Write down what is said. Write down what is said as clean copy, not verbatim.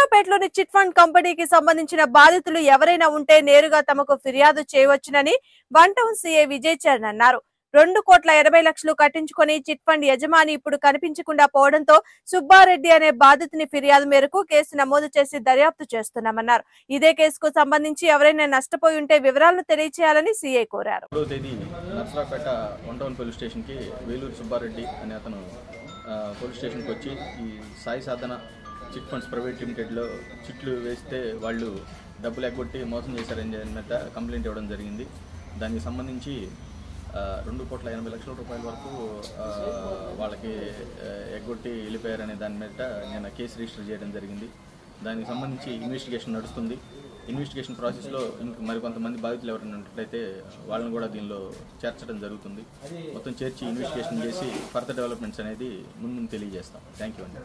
నర్సరావుపేటలోని chit fund కంపెనీకి సంబంధించిన బాధితులు ఎవరైనా ఉంటే నేరుగా తమకు ఫిర్యాదు చేయవచ్చునని one town CI Vijay Charan అన్నారు. 2,80,00,000 కట్టించుకొని చిట్ ఫండ్ యజమాని ఇప్పుడు కనిపించకుండా పోవడంతో సుబ్బారెడ్డి అనే బాధితుని ఫిర్యాదు మేరకు కేసు నమోదు చేసి దర్యాప్తు చేస్తున్నామన్నారు. ఇదే కేసుకు సంబంధించి ఎవరైనా నష్టపోయి ఉంటే వివరాలను తెలియజేయాలని సీఐ కోరారు. Narasaraopet one town police station కి వేలూరు సుబ్బారెడ్డి అనే అతను పోలీస్ స్టేషన్కి వచ్చి ఈ సాయి సాధన చిట్ ఫండ్స్ ప్రైవేట్ లిమిటెడ్లో చిట్లు వేస్తే వాళ్ళు డబ్బులు ఎగ్గొట్టి మోసం చేశారని మీద కంప్లైంట్ ఇవ్వడం జరిగింది. దానికి సంబంధించి 2,80,00,000 రూపాయల వరకు వాళ్ళకి ఎగ్గొట్టి వెళ్ళిపోయారనే దాని మీద నేను కేసు రిజిస్టర్ చేయడం జరిగింది. దానికి సంబంధించి ఇన్వెస్టిగేషన్ నడుస్తుంది. ఇన్వెస్టిగేషన్ ప్రాసెస్లో మరికొంతమంది బాధితులు ఎవరైనా ఉన్నట్లయితే వాళ్ళని కూడా దీనిలో చేర్చడం జరుగుతుంది. మొత్తం చేర్చి ఇన్వెస్టిగేషన్ చేసి ఫర్దర్ డెవలప్మెంట్స్ అనేది ముందు తెలియజేస్తాం. థ్యాంక్ యూ అండి.